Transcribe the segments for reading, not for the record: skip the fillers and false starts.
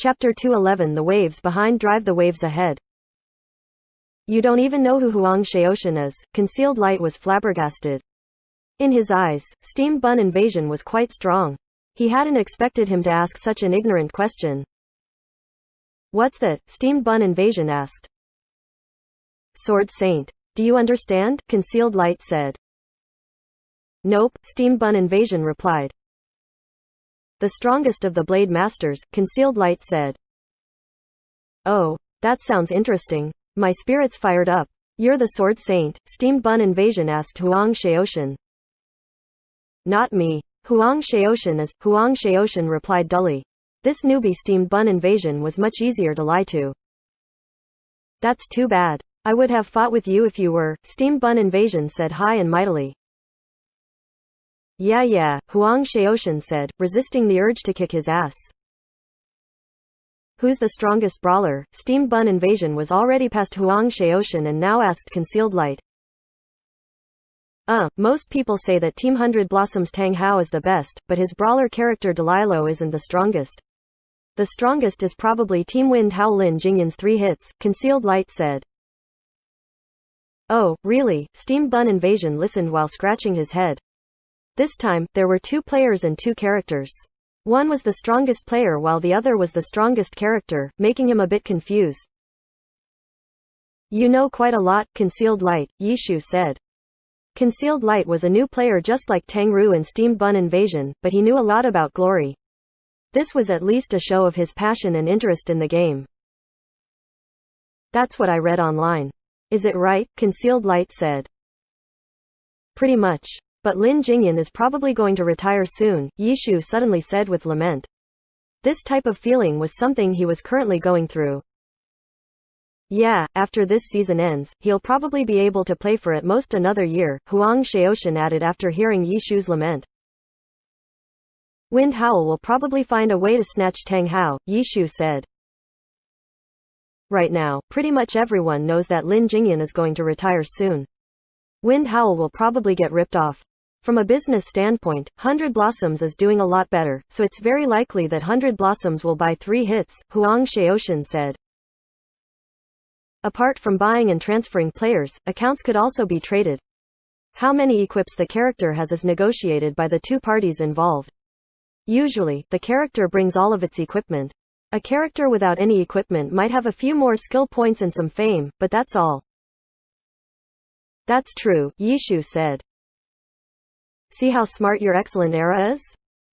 Chapter 211 The waves behind drive the waves ahead. You don't even know who Huang Shaotian is. Concealed Light was flabbergasted. In his eyes, Steamed Bun Invasion was quite strong. He hadn't expected him to ask such an ignorant question. What's that? Steamed Bun Invasion asked. Sword Saint. Do you understand? Concealed Light said. Nope, Steamed Bun Invasion replied. The strongest of the Blade Masters, Concealed Light said. Oh, that sounds interesting. My spirits fired up. You're the Sword Saint? Steamed Bun Invasion asked Huang Shaotian. Not me. Huang Shaotian replied dully. This newbie Steamed Bun Invasion was much easier to lie to. That's too bad. I would have fought with you if you were. Steamed Bun Invasion said high and mightily. Yeah, Huang Shaotian said, resisting the urge to kick his ass. Who's the strongest brawler? Steamed Bun Invasion was already past Huang Shaotian and now asked Concealed Light. Most people say that Team 100 Blossoms Tang Hao is the best, but his brawler character Delilo isn't the strongest. The strongest is probably Team Wind Hao Lin Jingyan's 3 hits, Concealed Light said. Oh, really? Steamed Bun Invasion listened while scratching his head. This time, there were 2 players and 2 characters. One was the strongest player while the other was the strongest character, making him a bit confused. You know quite a lot, Concealed Light, Yishu said. Concealed Light was a new player just like Tang Ru and Steamed Bun Invasion, but he knew a lot about glory. This was at least a show of his passion and interest in the game. That's what I read online. Is it right? Concealed Light said. Pretty much. But Lin Jingyan is probably going to retire soon, Yishu suddenly said with lament. This type of feeling was something he was currently going through. Yeah, after this season ends, he'll probably be able to play for at most another year, Huang Shaotian added after hearing Yishu's lament. Wind Howl will probably find a way to snatch Tang Hao, Yishu said. Right now, pretty much everyone knows that Lin Jingyan is going to retire soon. Wind Howl will probably get ripped off. From a business standpoint, 100 Blossoms is doing a lot better, so it's very likely that 100 Blossoms will buy 3 hits, Huang Shaotian said. Apart from buying and transferring players, accounts could also be traded. How many equips the character has is negotiated by the 2 parties involved. Usually, the character brings all of its equipment. A character without any equipment might have a few more skill points and some fame, but that's all. That's true, Yishu said. See how smart your excellent era is?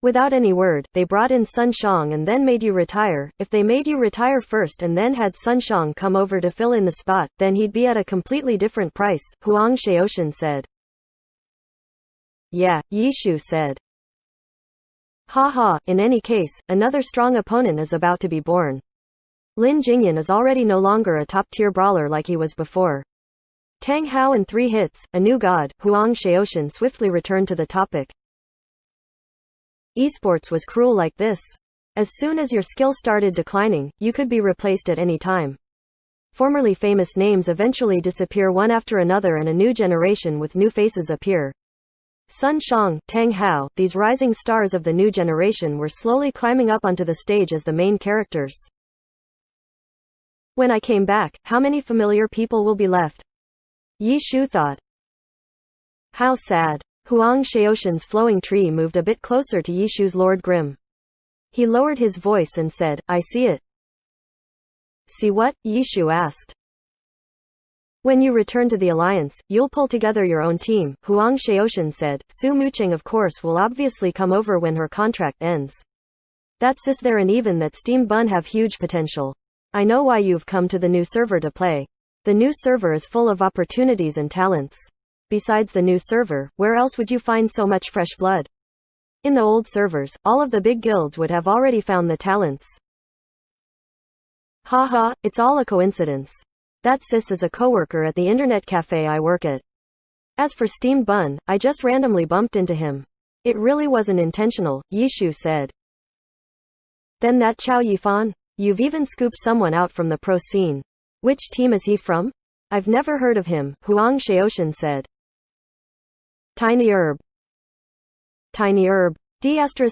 Without any word, they brought in Sun Shang and then made you retire. If they made you retire first and then had Sun Shang come over to fill in the spot, then he'd be at a completely different price, Huang Shaotian said. Yeah, Yishu said. Haha, in any case, another strong opponent is about to be born. Lin Jingyan is already no longer a top-tier brawler like he was before. Tang Hao in 3 hits, a new god, Huang Shaotian swiftly returned to the topic. Esports was cruel like this. As soon as your skill started declining, you could be replaced at any time. Formerly famous names eventually disappear one after another and a new generation with new faces appear. Sun Shang, Tang Hao, these rising stars of the new generation were slowly climbing up onto the stage as the main characters. When I came back, how many familiar people will be left? Yishu thought. How sad. Huang Shaotian's flowing tree moved a bit closer to Yishu's Lord Grim. He lowered his voice and said, I see it. See what? Yishu asked. When you return to the Alliance, you'll pull together your own team, Huang Shaotian said. Su Mucheng of course will obviously come over when her contract ends. That's is there and even that Steamed Bun have huge potential. I know why you've come to the new server to play. The new server is full of opportunities and talents. Besides the new server, where else would you find so much fresh blood? In the old servers, all of the big guilds would have already found the talents. Haha, it's all a coincidence. That sis is a coworker at the internet cafe I work at. As for Steamed Bun, I just randomly bumped into him. It really wasn't intentional, Yishu said. Then that Chao Yifan? You've even scooped someone out from the pro scene. Which team is he from? I've never heard of him, Huang Shaotian said. Tiny Herb. Tiny Herb.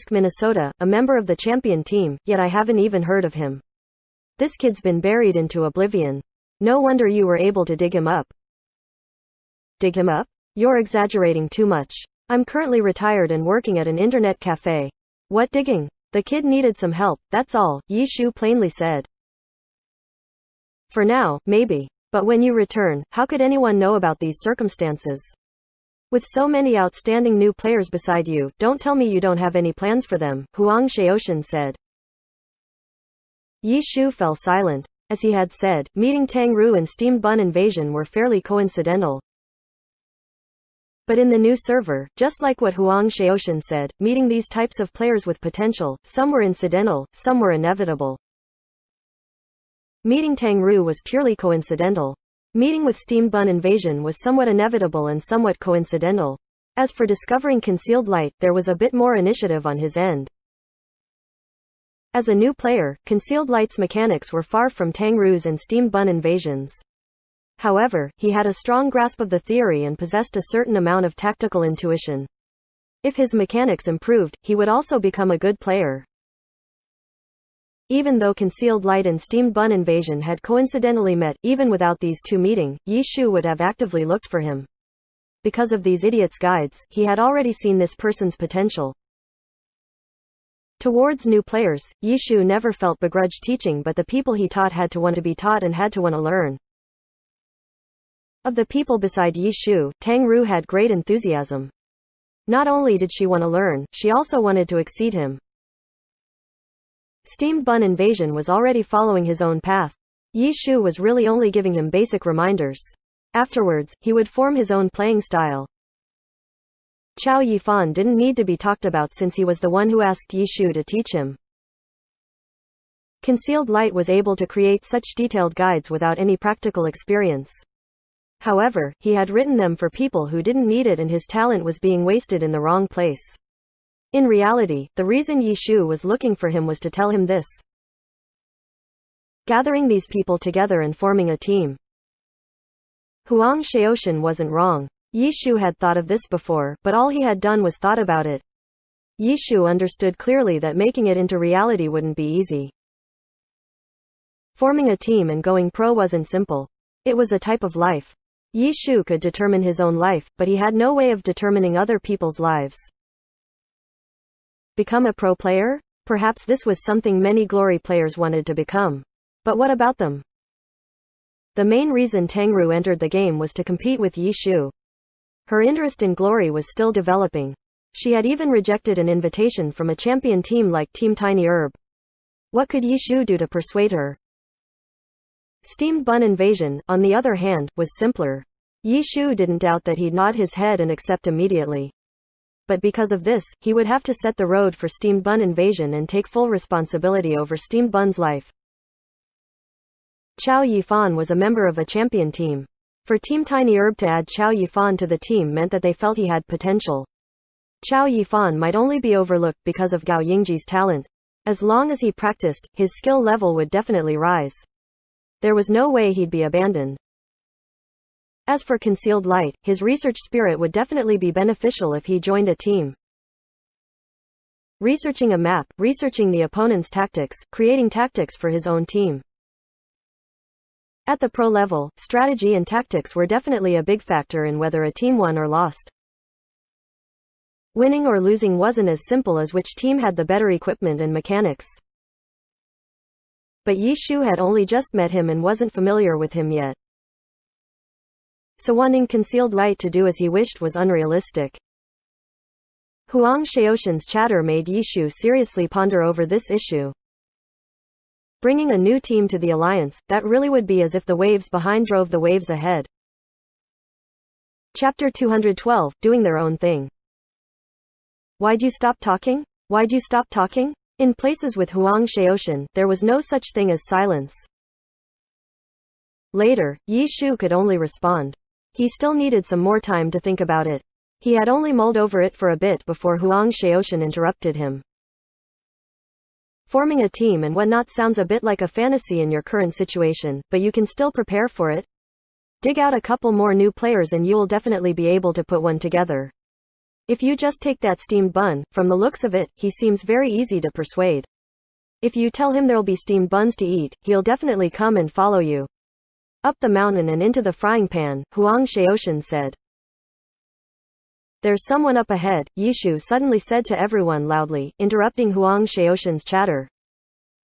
Minnesota, a member of the champion team, yet I haven't even heard of him. This kid's been buried into oblivion. No wonder you were able to dig him up. Dig him up? You're exaggerating too much. I'm currently retired and working at an internet cafe. What digging? The kid needed some help, that's all, Yi Shu plainly said. For now, maybe. But when you return, how could anyone know about these circumstances? With so many outstanding new players beside you, don't tell me you don't have any plans for them, Huang Xiaoshan said. Yi Shu fell silent. As he had said, meeting Tang Ru and Steamed Bun Invasion were fairly coincidental. But in the new server, just like what Huang Xiaoshan said, meeting these types of players with potential, some were incidental, some were inevitable. Meeting Tang Ru was purely coincidental. Meeting with Steamed Bun Invasion was somewhat inevitable and somewhat coincidental. As for discovering Concealed Light, there was a bit more initiative on his end. As a new player, Concealed Light's mechanics were far from Tang Ru's and Steamed Bun Invasion's. However, he had a strong grasp of the theory and possessed a certain amount of tactical intuition. If his mechanics improved, he would also become a good player. Even though Concealed Light and Steamed Bun Invasion had coincidentally met, even without these two meeting, Yi Shu would have actively looked for him. Because of these idiots' guides, he had already seen this person's potential. Towards new players, Yi Shu never felt begrudged teaching, but the people he taught had to want to be taught and had to want to learn. Of the people beside Yi Shu, Tang Ru had great enthusiasm. Not only did she want to learn, she also wanted to exceed him. Steamed Bun Invasion was already following his own path. Yi Shu was really only giving him basic reminders. Afterwards, he would form his own playing style. Chao Yifan didn't need to be talked about since he was the one who asked Yi Shu to teach him. Concealed Light was able to create such detailed guides without any practical experience. However, he had written them for people who didn't need it and his talent was being wasted in the wrong place. In reality, the reason Yi Shu was looking for him was to tell him this. Gathering these people together and forming a team. Huang Xiaoshan wasn't wrong. Yi Shu had thought of this before, but all he had done was thought about it. Yi Shu understood clearly that making it into reality wouldn't be easy. Forming a team and going pro wasn't simple. It was a type of life. Yi Shu could determine his own life, but he had no way of determining other people's lives. Become a pro player? Perhaps this was something many glory players wanted to become. But what about them? The main reason Tang Ru entered the game was to compete with Yi Shu. Her interest in glory was still developing. She had even rejected an invitation from a champion team like Team Tiny Herb. What could Yi Shu do to persuade her? Steamed Bun Invasion, on the other hand, was simpler. Yi Shu didn't doubt that he'd nod his head and accept immediately. But because of this, he would have to set the road for Steamed Bun Invasion and take full responsibility over Steamed Bun's life. Chao Yifan was a member of a champion team. For Team Tiny Herb to add Chao Yifan to the team meant that they felt he had potential. Chao Yifan might only be overlooked because of Gao Yingji's talent. As long as he practiced, his skill level would definitely rise. There was no way he'd be abandoned. As for Concealed Light, his research spirit would definitely be beneficial if he joined a team. Researching a map, researching the opponent's tactics, creating tactics for his own team. At the pro level, strategy and tactics were definitely a big factor in whether a team won or lost. Winning or losing wasn't as simple as which team had the better equipment and mechanics. But Yi Shu had only just met him and wasn't familiar with him yet. So wanting Concealed Light to do as he wished was unrealistic. Huang Xiaoshan's chatter made Yi Shu seriously ponder over this issue. Bringing a new team to the alliance, that really would be as if the waves behind drove the waves ahead. Chapter 212, Doing Their Own Thing. Why'd you stop talking? Why'd you stop talking? In places with Huang Xiaoshan, there was no such thing as silence. Later, Yi Shu could only respond. He still needed some more time to think about it. He had only mulled over it for a bit before Huang Xiaoshan interrupted him. Forming a team and whatnot sounds a bit like a fantasy in your current situation, but you can still prepare for it. Dig out a couple more new players and you'll definitely be able to put one together. If you just take that steamed bun, from the looks of it, he seems very easy to persuade. If you tell him there'll be steamed buns to eat, he'll definitely come and follow you up the mountain and into the frying pan, Huang Shaoshan said. There's someone up ahead, Yishu suddenly said to everyone loudly, interrupting Huang Shaoshan's chatter.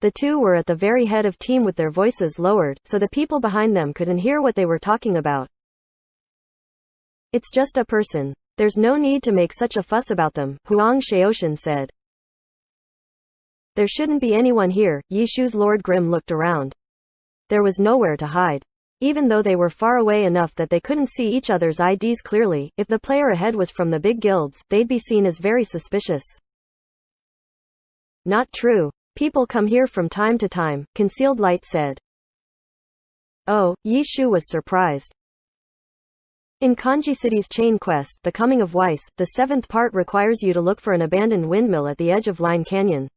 The two were at the very head of team with their voices lowered, so the people behind them couldn't hear what they were talking about. It's just a person. There's no need to make such a fuss about them, Huang Shaoshan said. There shouldn't be anyone here, Yishu's Lord Grim looked around. There was nowhere to hide. Even though they were far away enough that they couldn't see each other's IDs clearly, if the player ahead was from the big guilds, they'd be seen as very suspicious. Not true. People come here from time to time, Concealed Light said. Oh, Yishu was surprised. In Kanji City's chain quest, The Coming of Weiss, the 7th part requires you to look for an abandoned windmill at the edge of Line Canyon.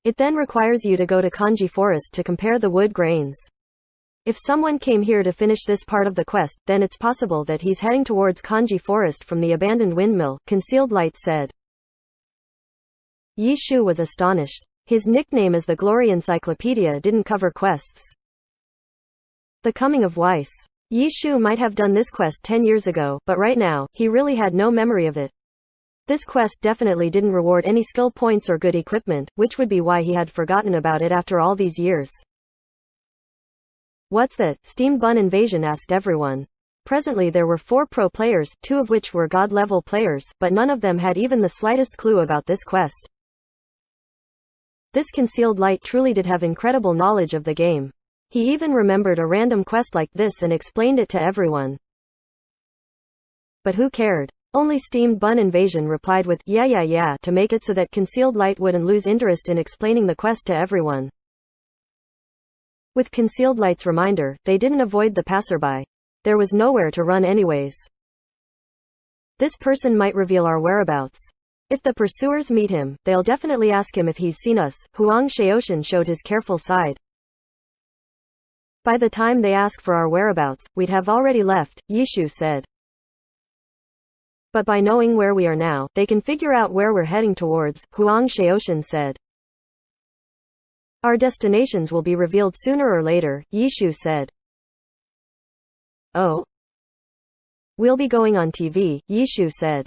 It then requires you to go to Kanji Forest to compare the wood grains. If someone came here to finish this part of the quest, then it's possible that he's heading towards Kanji Forest from the abandoned windmill, Concealed Light said. Yishu was astonished. His nickname as the Glory Encyclopedia didn't cover quests. The Coming of Weiss. Yishu might have done this quest 10 years ago, but right now, he really had no memory of it. This quest definitely didn't reward any skill points or good equipment, which would be why he had forgotten about it after all these years. What's that? Steamed bun invasion asked everyone. Presently there were 4 pro players, 2 of which were god-level players, but none of them had even the slightest clue about this quest. This Concealed Light truly did have incredible knowledge of the game. He even remembered a random quest like this and explained it to everyone. But who cared? Only Steamed Bun Invasion replied with, yeah, to make it so that Concealed Light wouldn't lose interest in explaining the quest to everyone. With Concealed Light's reminder, they didn't avoid the passerby. There was nowhere to run anyways. This person might reveal our whereabouts. If the pursuers meet him, they'll definitely ask him if he's seen us. Huang Shaoshan showed his careful side. By the time they ask for our whereabouts, we'd have already left, Yishu said. But by knowing where we are now, they can figure out where we're heading towards, Huang Shaoshan said. Our destinations will be revealed sooner or later, Yishu said. Oh? We'll be going on TV, Yishu said.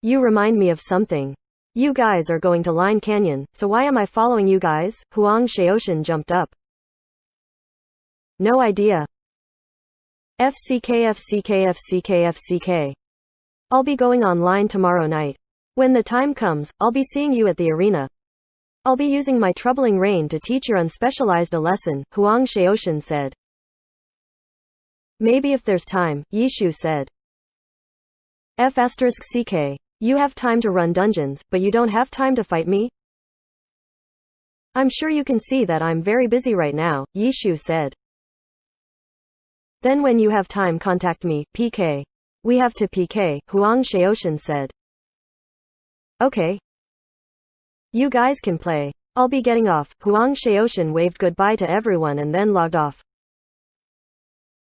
You remind me of something. You guys are going to Line Canyon, so why am I following you guys? Huang Shaoshan jumped up. No idea. FCK. I'll be going online tomorrow night. When the time comes, I'll be seeing you at the arena. I'll be using my troubling rain to teach your unspecialized a lesson, Huang Shaoshan said. Maybe if there's time, Yishu said. F*CK. You have time to run dungeons, but you don't have time to fight me? I'm sure you can see that I'm very busy right now, Yishu said. Then when you have time contact me, PK. We have to PK, Huang Shaoshan said. Okay. You guys can play. I'll be getting off. Huang Shaoshan waved goodbye to everyone and then logged off.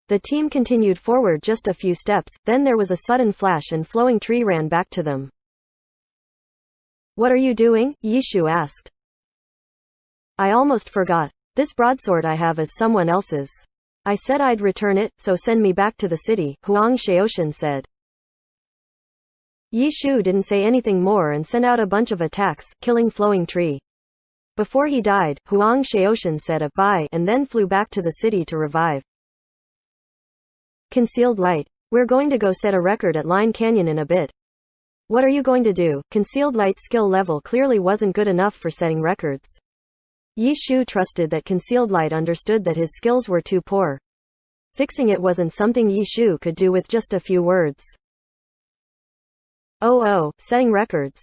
The team continued forward just a few steps, then there was a sudden flash and Flowing Tree ran back to them. What are you doing? Yishu asked. I almost forgot. This broadsword I have is someone else's. I said I'd return it, so send me back to the city, Huang Shaoshan said. Yishu didn't say anything more and sent out a bunch of attacks, killing Flowing Tree. Before he died, Huang Shaoshan said a bye and then flew back to the city to revive. Concealed Light. We're going to go set a record at Line Canyon in a bit. What are you going to do? Concealed Light's skill level clearly wasn't good enough for setting records. Yishu trusted that Concealed Light understood that his skills were too poor. Fixing it wasn't something Yishu could do with just a few words. Oh, setting records.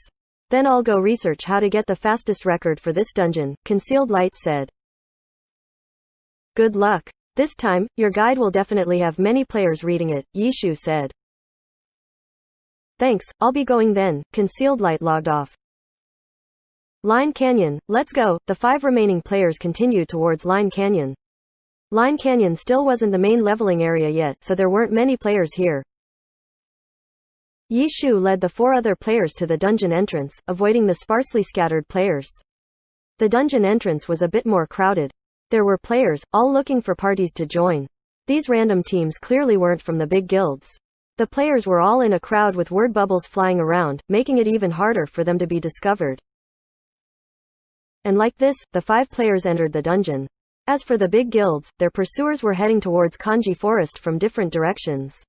Then I'll go research how to get the fastest record for this dungeon, Concealed Light said. Good luck. This time, your guide will definitely have many players reading it, Yishu said. Thanks, I'll be going then, Concealed Light logged off. Line Canyon, let's go. The 5 remaining players continued towards Line Canyon. Line Canyon still wasn't the main leveling area yet, so there weren't many players here. Yi Shu led the 4 other players to the dungeon entrance, avoiding the sparsely scattered players. The dungeon entrance was a bit more crowded. There were players, all looking for parties to join. These random teams clearly weren't from the big guilds. The players were all in a crowd with word bubbles flying around, making it even harder for them to be discovered. And like this, the 5 players entered the dungeon. As for the big guilds, their pursuers were heading towards Kanji Forest from different directions.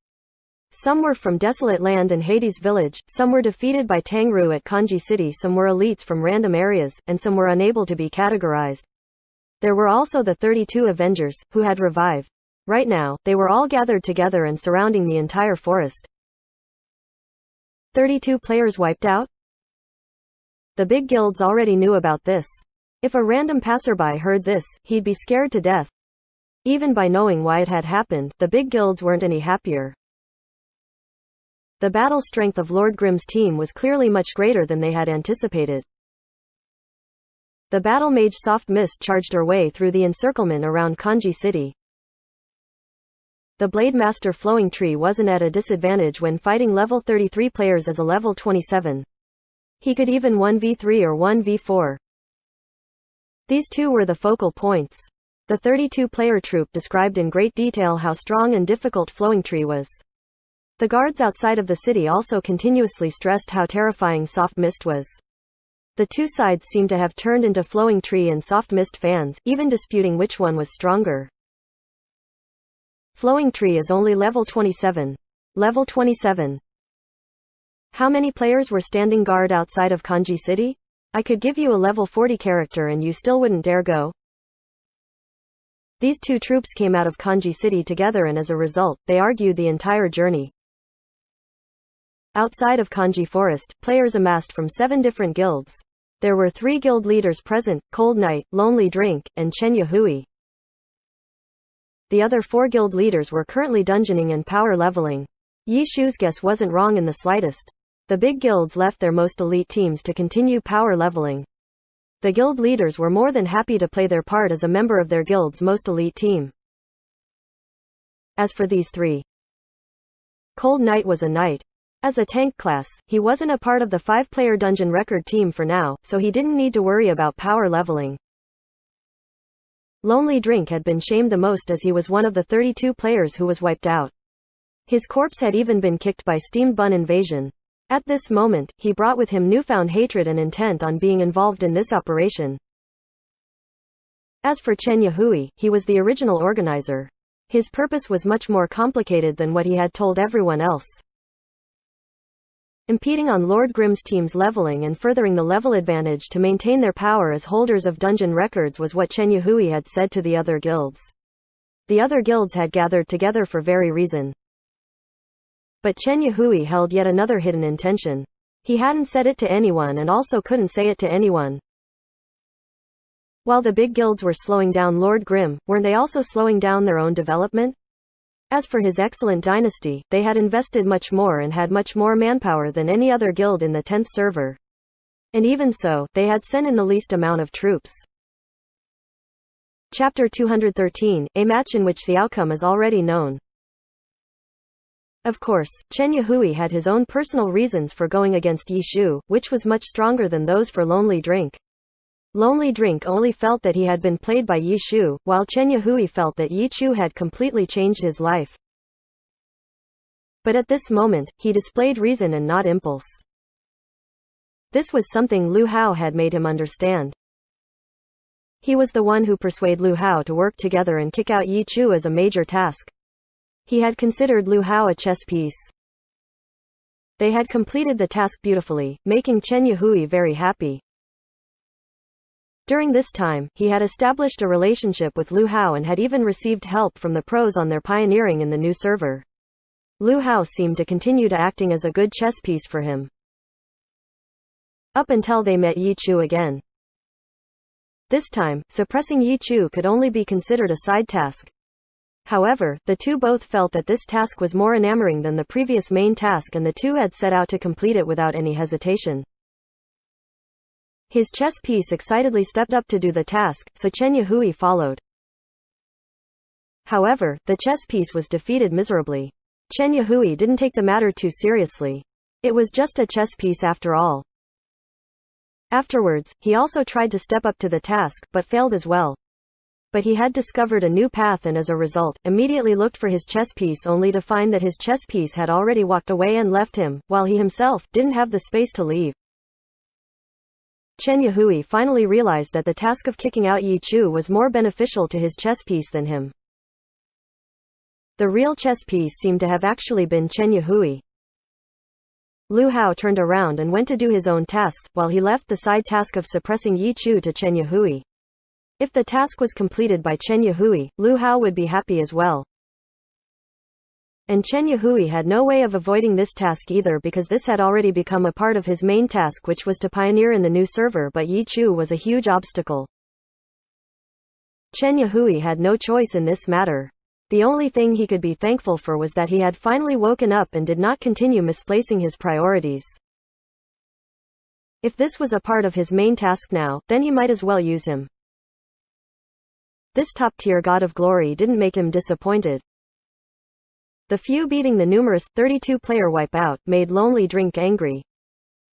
Some were from Desolate Land and Hades Village, some were defeated by Tangru at Kanji City, some were elites from random areas, and some were unable to be categorized. There were also the 32 Avengers, who had revived. Right now, they were all gathered together and surrounding the entire forest. 32 players wiped out? The big guilds already knew about this. If a random passerby heard this, he'd be scared to death. Even by knowing why it had happened, the big guilds weren't any happier. The battle strength of Lord Grimm's team was clearly much greater than they had anticipated. The battle mage Soft Mist charged her way through the encirclement around Kanji City. The Blade Master Flowing Tree wasn't at a disadvantage when fighting level 33 players as a level 27. He could even 1v3 or 1v4. These two were the focal points. The 32-player troop described in great detail how strong and difficult Flowing Tree was. The guards outside of the city also continuously stressed how terrifying Soft Mist was. The two sides seemed to have turned into Flowing Tree and Soft Mist fans, even disputing which one was stronger. Flowing Tree is only level 27. Level 27. How many players were standing guard outside of Kanji City? I could give you a level 40 character and you still wouldn't dare go. These two troops came out of Kanji City together and as a result, they argued the entire journey. Outside of Kanji Forest, players amassed from 7 different guilds. There were 3 guild leaders present, Cold Night, Lonely Drink, and Chen Yahui. The other 4 guild leaders were currently dungeoning and power leveling. Yi Shu's guess wasn't wrong in the slightest. The big guilds left their most elite teams to continue power leveling. The guild leaders were more than happy to play their part as a member of their guild's most elite team. As for these 3, Cold Night was a knight. As a tank class, he wasn't a part of the 5-player dungeon record team for now, so he didn't need to worry about power leveling. Lonely Drink had been shamed the most as he was one of the 32 players who was wiped out. His corpse had even been kicked by Steamed Bun Invasion. At this moment, he brought with him newfound hatred and intent on being involved in this operation. As for Chen Yahui, he was the original organizer. His purpose was much more complicated than what he had told everyone else. Impeding on Lord Grimm's team's leveling and furthering the level advantage to maintain their power as holders of dungeon records was what Chen Yahui had said to the other guilds. The other guilds had gathered together for very reason. But Chen Yahui held yet another hidden intention. He hadn't said it to anyone and also couldn't say it to anyone. While the big guilds were slowing down Lord Grimm, weren't they also slowing down their own development? As for his excellent dynasty, they had invested much more and had much more manpower than any other guild in the 10th server. And even so, they had sent in the least amount of troops. Chapter 213, a match in which the outcome is already known. Of course, Chen Yahui had his own personal reasons for going against Yi Shu, which was much stronger than those for Lonely Drink. Lonely Drink only felt that he had been played by Yi Shu, while Chen Yahui felt that Yi Shu had completely changed his life. But at this moment, he displayed reason and not impulse. This was something Lu Hao had made him understand. He was the one who persuaded Lu Hao to work together and kick out Yi Shu as a major task. He had considered Lu Hao a chess piece. They had completed the task beautifully, making Chen Yahui very happy. During this time, he had established a relationship with Lu Hao and had even received help from the pros on their pioneering in the new server. Lu Hao seemed to continue to acting as a good chess piece for him. Up until they met Yi Shu again. This time, suppressing Yi Shu could only be considered a side task. However, the two both felt that this task was more enamoring than the previous main task and the two had set out to complete it without any hesitation. His chess piece excitedly stepped up to do the task, so Chen Yahui followed. However, the chess piece was defeated miserably. Chen Yahui didn't take the matter too seriously. It was just a chess piece after all. Afterwards, he also tried to step up to the task, but failed as well. But he had discovered a new path and as a result, immediately looked for his chess piece only to find that his chess piece had already walked away and left him, while he himself didn't have the space to leave. Chen Yahui finally realized that the task of kicking out Yi Chu was more beneficial to his chess piece than him. The real chess piece seemed to have actually been Chen Yahui. Lu Hao turned around and went to do his own tasks, while he left the side task of suppressing Yi Chu to Chen Yahui. If the task was completed by Chen Yahui, Lu Hao would be happy as well. And Chen Yahui had no way of avoiding this task either because this had already become a part of his main task, which was to pioneer in the new server, but Yi Chu was a huge obstacle. Chen Yahui had no choice in this matter. The only thing he could be thankful for was that he had finally woken up and did not continue misplacing his priorities. If this was a part of his main task now, then he might as well use him. This top-tier god of glory didn't make him disappointed. The few beating the numerous 32-player wipeout made Lonely Drink angry.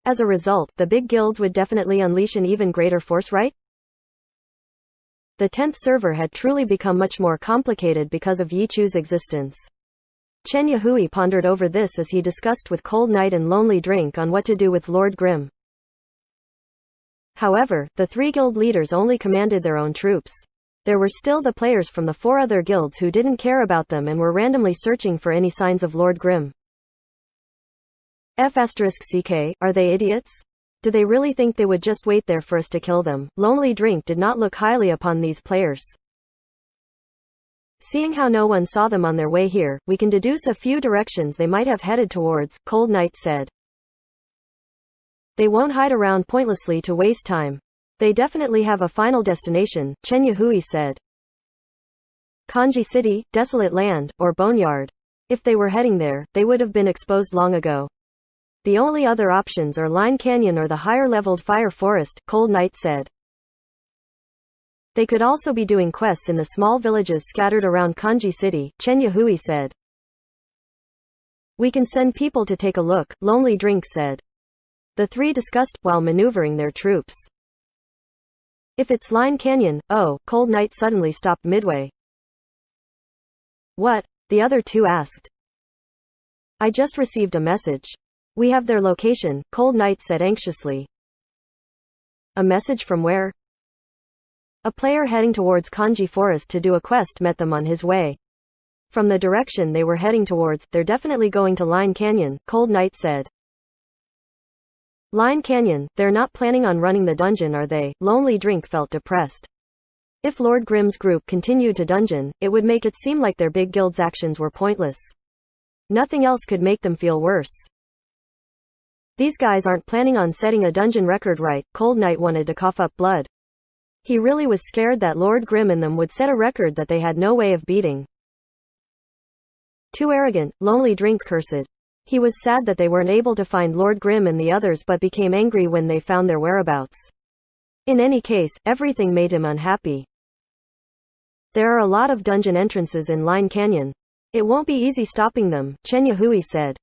As a result, the big guilds would definitely unleash an even greater force, right? The 10th server had truly become much more complicated because of Yi Chu's existence. Chen Yahui pondered over this as he discussed with Cold Knight and Lonely Drink on what to do with Lord Grimm. However, the 3 guild leaders only commanded their own troops. There were still the players from the 4 other guilds who didn't care about them and were randomly searching for any signs of Lord Grimm. F***CK, are they idiots? Do they really think they would just wait there for us to kill them? Lonely Drink did not look highly upon these players. Seeing how no one saw them on their way here, we can deduce a few directions they might have headed towards, Cold Knight said. They won't hide around pointlessly to waste time. They definitely have a final destination, Chen Yahui said. Kanji City, Desolate Land, or Boneyard. If they were heading there, they would have been exposed long ago. The only other options are Line Canyon or the higher-leveled Fire Forest, Cold Knight said. They could also be doing quests in the small villages scattered around Kanji City, Chen Yahui said. We can send people to take a look, Lonely Drink said. The 3 discussed, while maneuvering their troops. If it's Line Canyon, Cold Knight suddenly stopped midway. What? The other 2 asked. I just received a message. We have their location, Cold Knight said anxiously. A message from where? A player heading towards Kanji Forest to do a quest met them on his way. From the direction they were heading towards, they're definitely going to Line Canyon, Cold Knight said. Line Canyon, they're not planning on running the dungeon, are they? Lonely Drink felt depressed. If Lord Grimm's group continued to dungeon, it would make it seem like their big guild's actions were pointless. Nothing else could make them feel worse. These guys aren't planning on setting a dungeon record, right? Cold Knight wanted to cough up blood. He really was scared that Lord Grimm and them would set a record that they had no way of beating. Too arrogant, Lonely Drink cursed. He was sad that they weren't able to find Lord Grimm and the others, but became angry when they found their whereabouts. In any case, everything made him unhappy. There are a lot of dungeon entrances in Line Canyon. It won't be easy stopping them, Chen Yahui said.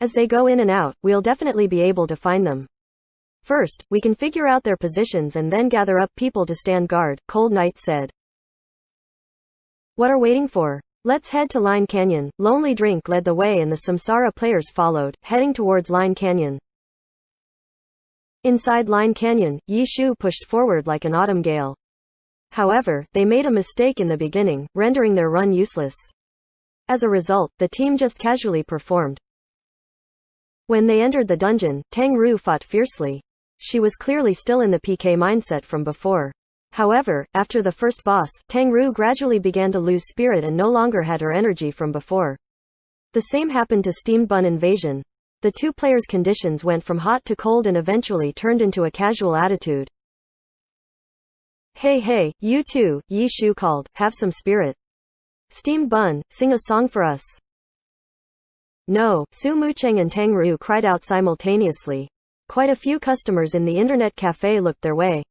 As they go in and out, we'll definitely be able to find them. First, we can figure out their positions and then gather up people to stand guard, Cold Knight said. What are waiting for? Let's head to Line Canyon. Lonely Drink led the way and the Samsara players followed, heading towards Line Canyon. Inside Line Canyon, Yi Chu pushed forward like an autumn gale. However, they made a mistake in the beginning, rendering their run useless. As a result, the team just casually performed. When they entered the dungeon, Tang Ru fought fiercely. She was clearly still in the PK mindset from before. However, after the first boss, Tang Ru gradually began to lose spirit and no longer had her energy from before. The same happened to Steamed Bun Invasion. The 2 players' conditions went from hot to cold and eventually turned into a casual attitude. Hey, you two, Yi Chu called, have some spirit. Steamed Bun, sing a song for us. No, Su Mucheng and Tang Ru cried out simultaneously. Quite a few customers in the internet cafe looked their way.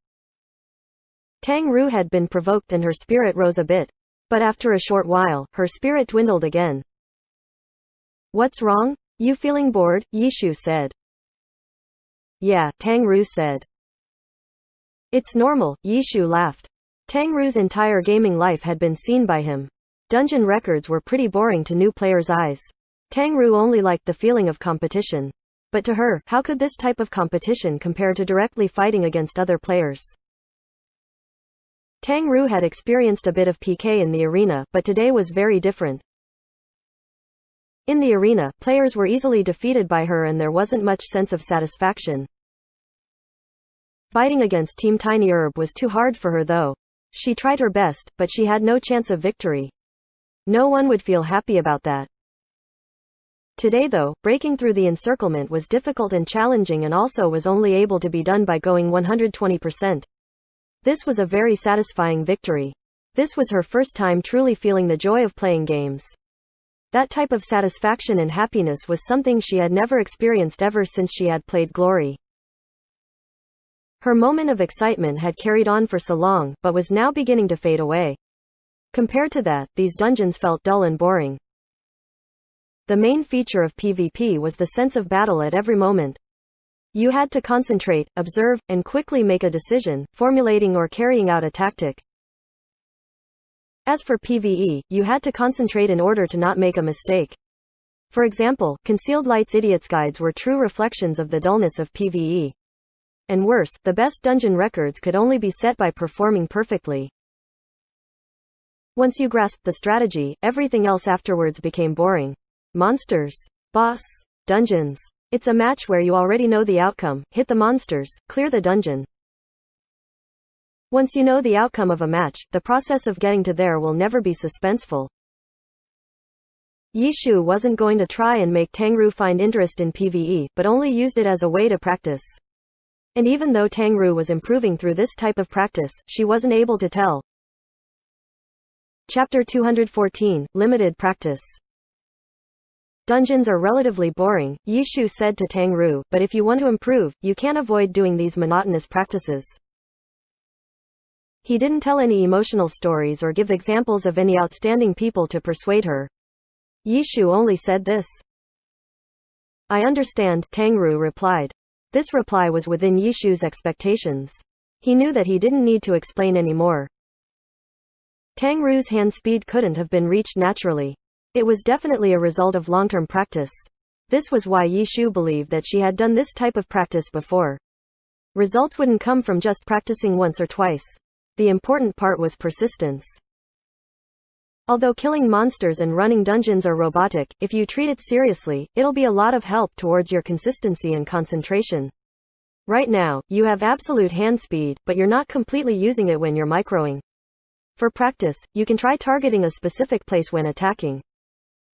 Tang Ru had been provoked and her spirit rose a bit. But after a short while, her spirit dwindled again. What's wrong? You feeling bored? Yishu said. Yeah, Tang Ru said. It's normal, Yishu laughed. Tang Ru's entire gaming life had been seen by him. Dungeon records were pretty boring to new players' eyes. Tang Ru only liked the feeling of competition. But to her, how could this type of competition compare to directly fighting against other players? Tang Ru had experienced a bit of PK in the arena, but today was very different. In the arena, players were easily defeated by her and there wasn't much sense of satisfaction. Fighting against Team Tiny Herb was too hard for her though. She tried her best, but she had no chance of victory. No one would feel happy about that. Today though, breaking through the encirclement was difficult and challenging and also was only able to be done by going 120%. This was a very satisfying victory. This was her first time truly feeling the joy of playing games. That type of satisfaction and happiness was something she had never experienced ever since she had played Glory. Her moment of excitement had carried on for so long, but was now beginning to fade away. Compared to that, these dungeons felt dull and boring. The main feature of PvP was the sense of battle at every moment. You had to concentrate, observe, and quickly make a decision, formulating or carrying out a tactic. As for PvE, you had to concentrate in order to not make a mistake. For example, Concealed Light's Idiot's Guides were true reflections of the dullness of PvE. And worse, the best dungeon records could only be set by performing perfectly. Once you grasped the strategy, everything else afterwards became boring. Monsters, boss, dungeons. It's a match where you already know the outcome, hit the monsters, clear the dungeon. Once you know the outcome of a match, the process of getting to there will never be suspenseful. Yishu wasn't going to try and make Tang Ru find interest in PvE, but only used it as a way to practice. And even though Tang Ru was improving through this type of practice, she wasn't able to tell. Chapter 214, Limited Practice. Dungeons are relatively boring, Yishu said to Tang Ru, but if you want to improve, you can't avoid doing these monotonous practices. He didn't tell any emotional stories or give examples of any outstanding people to persuade her. Yishu only said this. I understand, Tang Ru replied. This reply was within Yishu's expectations. He knew that he didn't need to explain anymore. Tang Ru's hand speed couldn't have been reached naturally. It was definitely a result of long-term practice. This was why Yishu believed that she had done this type of practice before. Results wouldn't come from just practicing once or twice. The important part was persistence. Although killing monsters and running dungeons are robotic, if you treat it seriously, it'll be a lot of help towards your consistency and concentration. Right now, you have absolute hand speed, but you're not completely using it when you're microing. For practice, you can try targeting a specific place when attacking.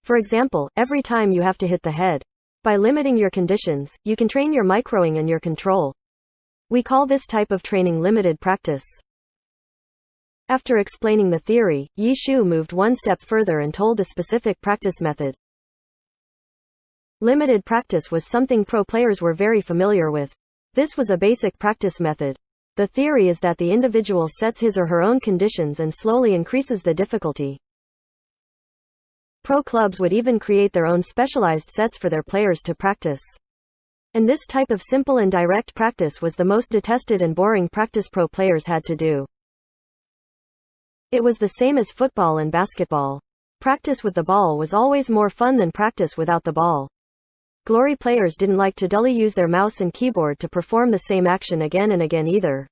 For example, every time you have to hit the head. By limiting your conditions, you can train your microing and your control. We call this type of training limited practice. After explaining the theory, Yishu moved one step further and told the specific practice method. Limited practice was something pro players were very familiar with. This was a basic practice method. The theory is that the individual sets his or her own conditions and slowly increases the difficulty. Pro clubs would even create their own specialized sets for their players to practice. And this type of simple and direct practice was the most detested and boring practice pro players had to do. It was the same as football and basketball. Practice with the ball was always more fun than practice without the ball. Glory players didn't like to dully use their mouse and keyboard to perform the same action again and again either.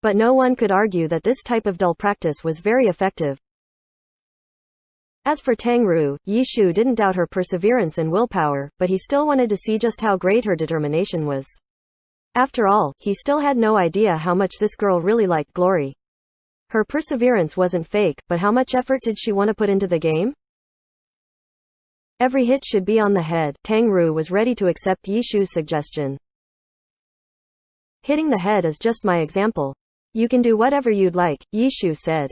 But no one could argue that this type of dull practice was very effective. As for Tang Ru, Yishu didn't doubt her perseverance and willpower, but he still wanted to see just how great her determination was. After all, he still had no idea how much this girl really liked Glory. Her perseverance wasn't fake, but how much effort did she want to put into the game? Every hit should be on the head. Tang Ru was ready to accept Yishu's suggestion. Hitting the head is just my example. You can do whatever you'd like, Yishu said.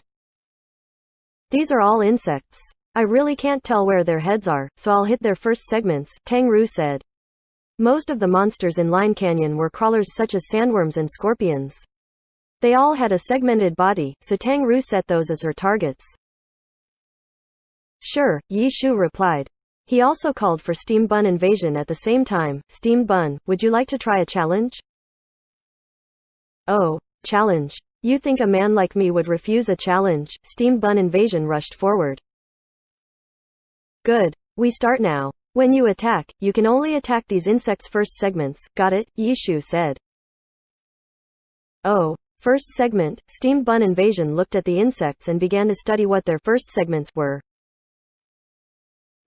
These are all insects. I really can't tell where their heads are, so I'll hit their first segments, Tang Ru said. Most of the monsters in Line Canyon were crawlers such as sandworms and scorpions. They all had a segmented body, so Tang Ru set those as her targets. Sure, Yishu replied. He also called for steam bun invasion at the same time. Steam bun, would you like to try a challenge? Oh, challenge. You think a man like me would refuse a challenge? Steam bun invasion rushed forward. Good. We start now. When you attack, you can only attack these insects' first segments. Got it? Yishu said. Oh. First segment. Steam bun invasion looked at the insects and began to study what their first segments were.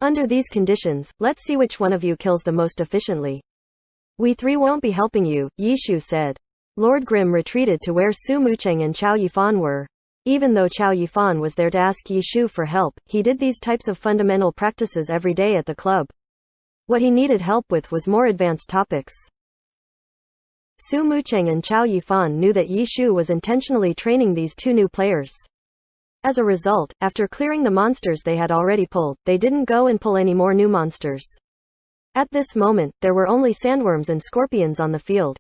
Under these conditions, let's see which one of you kills the most efficiently. We three won't be helping you, Yishu said. Lord Grimm retreated to where Su Mucheng and Chao Yifan were. Even though Chao Yifan was there to ask Yishu for help, he did these types of fundamental practices every day at the club. What he needed help with was more advanced topics. Su Mucheng and Chao Yifan knew that Yishu was intentionally training these two new players. As a result, after clearing the monsters they had already pulled, they didn't go and pull any more new monsters. At this moment, there were only sandworms and scorpions on the field.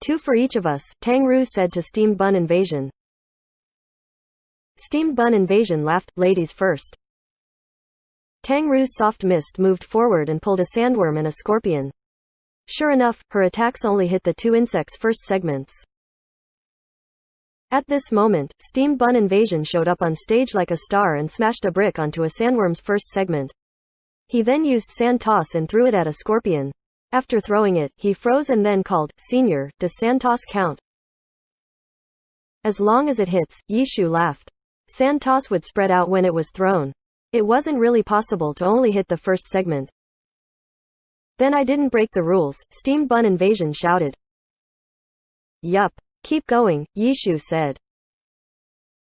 2 for each of us, Tang Ru said to Steam Bun Invasion. Steam Bun Invasion laughed, ladies first. Tang Ru's soft mist moved forward and pulled a sandworm and a scorpion. Sure enough, her attacks only hit the 2 insects' first segments. At this moment, Steam Bun Invasion showed up on stage like a star and smashed a brick onto a sandworm's first segment. He then used sand toss and threw it at a scorpion. After throwing it, he froze and then called, "Senior, does sand toss count?" As long as it hits, Yishu laughed. Sand toss would spread out when it was thrown. It wasn't really possible to only hit the first segment. Then I didn't break the rules, Steam Bun Invasion shouted. Yup. Keep going, Yishu said.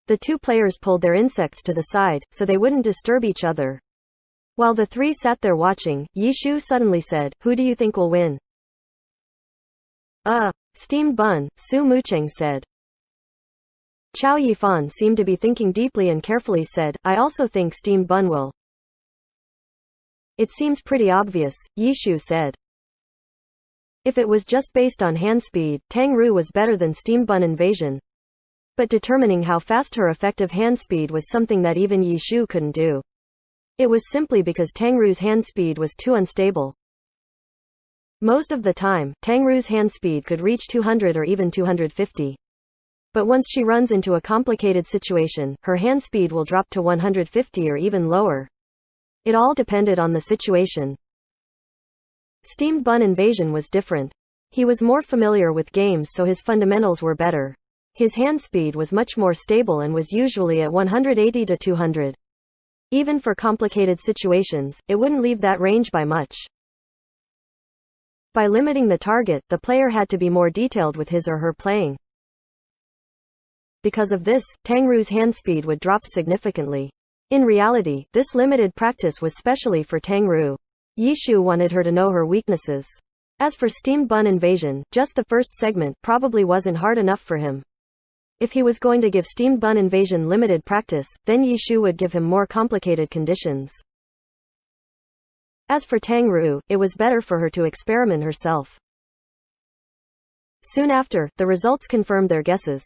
The 2 players pulled their insects to the side, so they wouldn't disturb each other. While the 3 sat there watching, Yishu suddenly said, "Who do you think will win?" Steam Bun, Su Mucheng said. Chao Yifan seemed to be thinking deeply and carefully said, "I also think Steam Bun will." It seems pretty obvious, Yishu said. If it was just based on hand speed, Tang Ru was better than Steam Bun Invasion. But determining how fast her effective hand speed was something that even Yishu couldn't do. It was simply because Tang Ru's hand speed was too unstable. Most of the time, Tang Ru's hand speed could reach 200 or even 250. But once she runs into a complicated situation, her hand speed will drop to 150 or even lower. It all depended on the situation. Steam Bun Invasion was different. He was more familiar with games, so his fundamentals were better. His hand speed was much more stable and was usually at 180 to 200. Even for complicated situations, it wouldn't leave that range by much. By limiting the target, the player had to be more detailed with his or her playing. Because of this, Tang Ru's hand speed would drop significantly. In reality, this limited practice was specially for Tang Ru. Yishu wanted her to know her weaknesses. As for Steam Bun Invasion, just the first segment probably wasn't hard enough for him. If he was going to give Steam Bun Invasion limited practice, then Yishu would give him more complicated conditions. As for Tang Ru, it was better for her to experiment herself. Soon after, the results confirmed their guesses.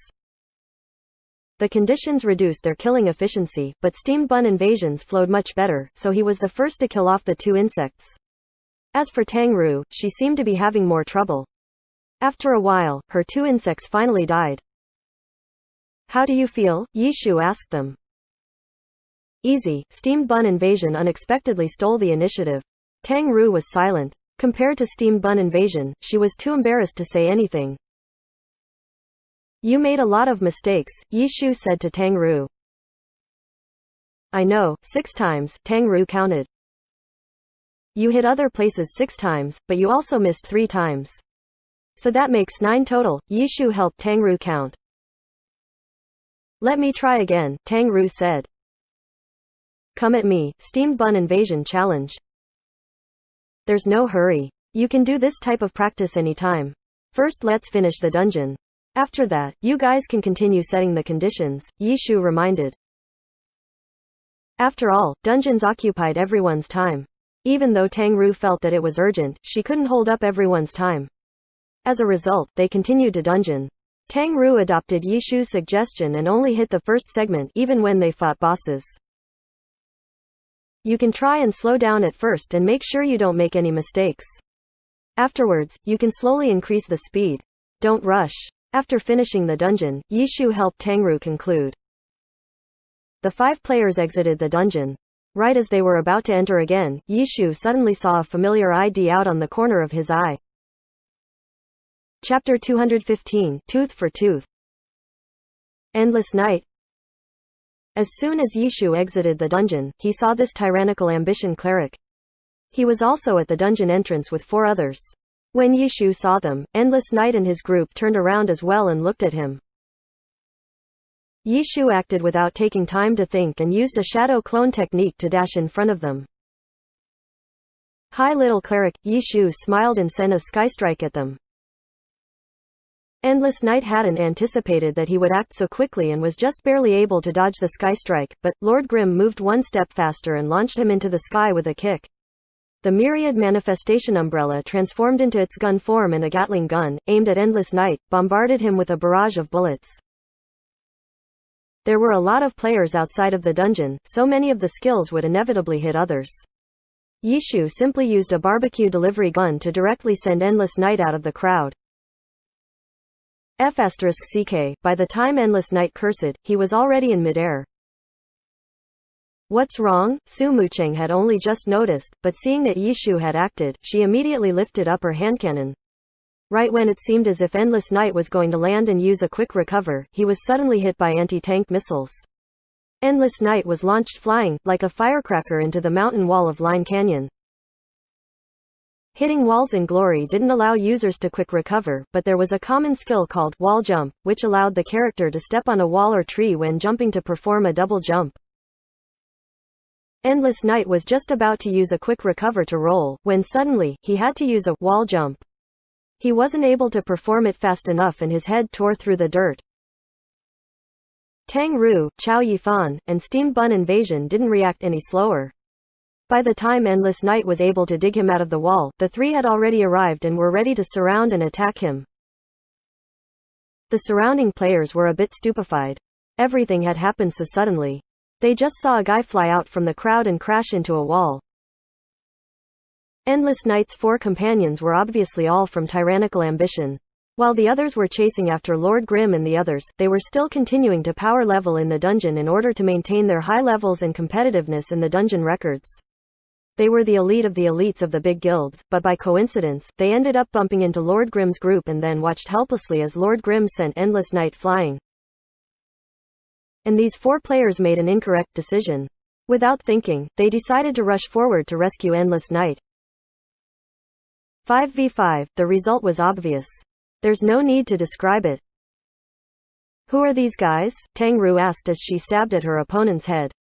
The conditions reduced their killing efficiency, but Steam Bun Invasions flowed much better, so he was the first to kill off the 2 insects. As for Tang Ru, she seemed to be having more trouble. After a while, her 2 insects finally died. How do you feel? Yishu asked them. Easy. Steam Bun Invasion unexpectedly stole the initiative. Tang Ru was silent. Compared to Steam Bun Invasion, she was too embarrassed to say anything. You made a lot of mistakes, Yishu said to Tang Ru. I know, 6 times, Tang Ru counted. You hit other places 6 times, but you also missed 3 times. So that makes 9 total, Yishu helped Tang Ru count. Let me try again, Tang Ru said. Come at me, Steam Bun Invasion challenge. There's no hurry. You can do this type of practice anytime. First let's finish the dungeon. After that, you guys can continue setting the conditions, Yishu reminded. After all, dungeons occupied everyone's time. Even though Tang Ru felt that it was urgent, she couldn't hold up everyone's time. As a result, they continued to dungeon. Tang Ru adopted Yishu's suggestion and only hit the first segment even when they fought bosses. You can try and slow down at first and make sure you don't make any mistakes. Afterwards, you can slowly increase the speed. Don't rush. After finishing the dungeon, Yishu helped Tangru conclude. The 5 players exited the dungeon. Right as they were about to enter again, Yishu suddenly saw a familiar ID out on the corner of his eye. Chapter 215, Tooth for Tooth. Endless Night. As soon as Yishu exited the dungeon, he saw this tyrannical ambition cleric. He was also at the dungeon entrance with 4 others. When Yishu saw them, Endless Night and his group turned around as well and looked at him. Yishu acted without taking time to think and used a shadow clone technique to dash in front of them. Hi little cleric, Yishu smiled and sent a sky strike at them. Endless Night hadn't anticipated that he would act so quickly and was just barely able to dodge the sky strike, but Lord Grimm moved 1 step faster and launched him into the sky with a kick. The myriad manifestation umbrella transformed into its gun form and a Gatling gun, aimed at Endless Night, bombarded him with a barrage of bullets. There were a lot of players outside of the dungeon, so many of the skills would inevitably hit others. Yishu simply used a barbecue delivery gun to directly send Endless Night out of the crowd. F***ck, by the time Endless Night cursed, he was already in midair. What's wrong? Su Mucheng had only just noticed, but seeing that Yishu had acted, she immediately lifted up her handcannon. Right when it seemed as if Endless Night was going to land and use a quick recover, he was suddenly hit by anti-tank missiles. Endless Night was launched flying, like a firecracker into the mountain wall of Line Canyon. Hitting walls in Glory didn't allow users to quick recover, but there was a common skill called wall jump, which allowed the character to step on a wall or tree when jumping to perform a double jump. Endless Night was just about to use a quick recover to roll, when suddenly, he had to use a wall jump. He wasn't able to perform it fast enough and his head tore through the dirt. Tang Ru, Chao Yifan, and Steam Bun Invasion didn't react any slower. By the time Endless Night was able to dig him out of the wall, the 3 had already arrived and were ready to surround and attack him. The surrounding players were a bit stupefied. Everything had happened so suddenly. They just saw a guy fly out from the crowd and crash into a wall. Endless Night's 4 companions were obviously all from tyrannical ambition. While the others were chasing after Lord Grimm and the others, they were still continuing to power level in the dungeon in order to maintain their high levels and competitiveness in the dungeon records. They were the elite of the elites of the big guilds, but by coincidence, they ended up bumping into Lord Grimm's group and then watched helplessly as Lord Grimm sent Endless Night flying. And these 4 players made an incorrect decision. Without thinking, they decided to rush forward to rescue Endless Night. 5v5, the result was obvious. There's no need to describe it. Who are these guys? Tang Ru asked as she stabbed at her opponent's head.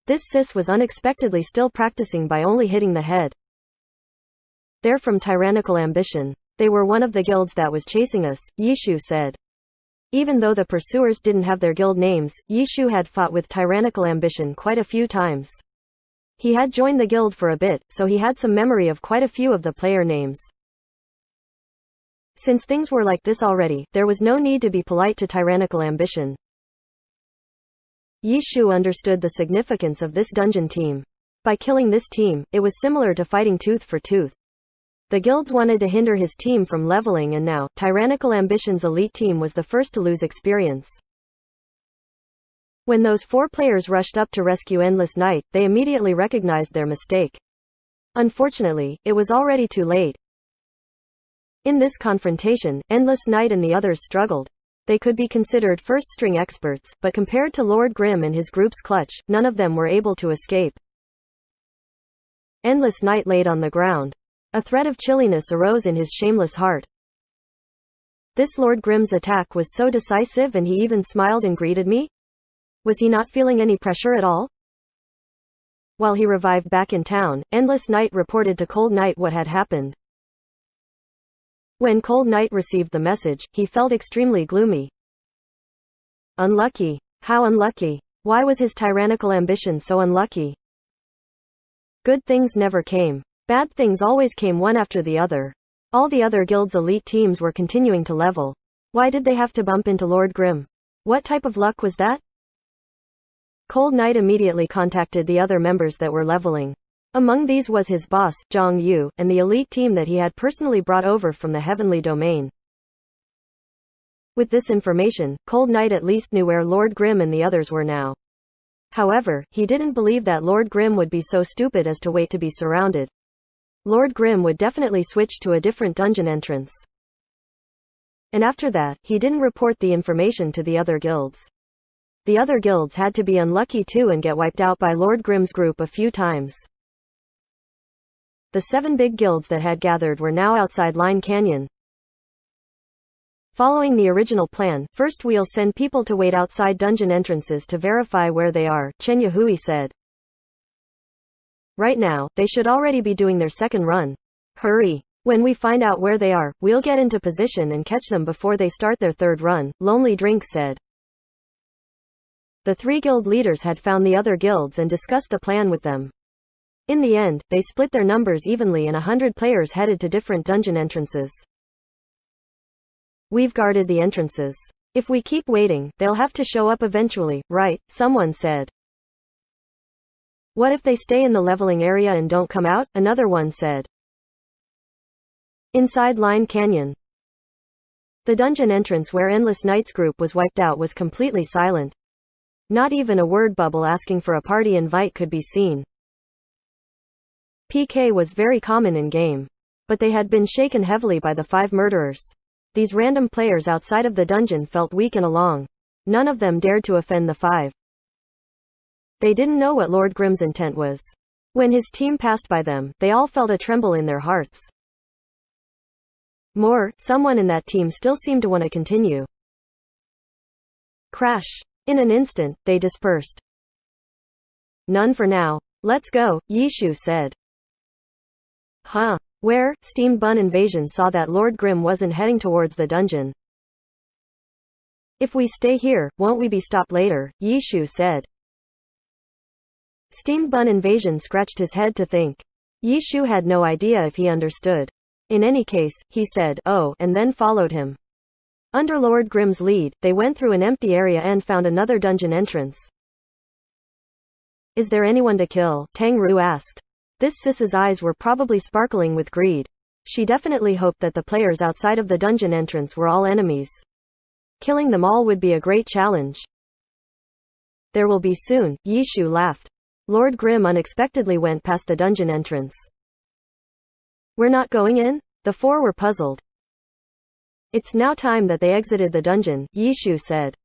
This sis was unexpectedly still practicing by only hitting the head. They're from tyrannical ambition. They were one of the guilds that was chasing us, Yishu said. Even though the pursuers didn't have their guild names, Yishu had fought with tyrannical ambition quite a few times. He had joined the guild for a bit, so he had some memory of quite a few of the player names. Since things were like this already, there was no need to be polite to tyrannical ambition. Yishu understood the significance of this dungeon team. By killing this team, it was similar to fighting tooth for tooth. The guilds wanted to hinder his team from leveling and now, tyrannical ambition's elite team was the first to lose experience. When those 4 players rushed up to rescue Endless Night, they immediately recognized their mistake. Unfortunately, it was already too late. In this confrontation, Endless Night and the others struggled. They could be considered first-string experts, but compared to Lord Grimm and his group's clutch, none of them were able to escape. Endless Night laid on the ground. A thread of chilliness arose in his shameless heart. This Lord Grimm's attack was so decisive and he even smiled and greeted me? Was he not feeling any pressure at all? While he revived back in town, Endless Night reported to Cold Night what had happened. When Cold Night received the message, he felt extremely gloomy. Unlucky. How unlucky? Why was his tyrannical ambition so unlucky? Good things never came. Bad things always came one after the other. All the other guilds' elite teams were continuing to level. Why did they have to bump into Lord Grimm? What type of luck was that? Cold Knight immediately contacted the other members that were leveling. Among these was his boss, Zhang Yu, and the elite team that he had personally brought over from the heavenly domain. With this information, Cold Knight at least knew where Lord Grimm and the others were now. However, he didn't believe that Lord Grimm would be so stupid as to wait to be surrounded. Lord Grimm would definitely switch to a different dungeon entrance. And after that, he didn't report the information to the other guilds. The other guilds had to be unlucky too and get wiped out by Lord Grimm's group a few times. The 7 big guilds that had gathered were now outside Line Canyon. Following the original plan, first we'll send people to wait outside dungeon entrances to verify where they are, Chen Yahui said. Right now, they should already be doing their second run. Hurry. When we find out where they are, we'll get into position and catch them before they start their third run, Lonely Drink said. The 3 guild leaders had found the other guilds and discussed the plan with them. In the end, they split their numbers evenly and 100 players headed to different dungeon entrances. We've guarded the entrances. If we keep waiting, they'll have to show up eventually, right? Someone said. What if they stay in the leveling area and don't come out? Another one said. Inside Line Canyon. The dungeon entrance where Endless Night's group was wiped out was completely silent. Not even a word bubble asking for a party invite could be seen. PK was very common in game. But they had been shaken heavily by the 5 murderers. These random players outside of the dungeon felt weak and alone. None of them dared to offend the 5. They didn't know what Lord Grimm's intent was. When his team passed by them, they all felt a tremble in their hearts. Someone in that team still seemed to want to continue. Crash. In an instant, they dispersed. None for now. Let's go, Yishu said. Huh. Where? Steamed Bun Invasion saw that Lord Grimm wasn't heading towards the dungeon. If we stay here, won't we be stopped later? Yishu said. Steamed Bun Invasion scratched his head to think. Yishu had no idea if he understood. In any case, he said, oh, and then followed him. Under Lord Grimm's lead, they went through an empty area and found another dungeon entrance. Is there anyone to kill? Tang Ru asked. This sis's eyes were probably sparkling with greed. She definitely hoped that the players outside of the dungeon entrance were all enemies. Killing them all would be a great challenge. There will be soon, Yishu laughed. Lord Grimm unexpectedly went past the dungeon entrance. We're not going in? The 4 were puzzled. It's now time that they exited the dungeon, Yishu said.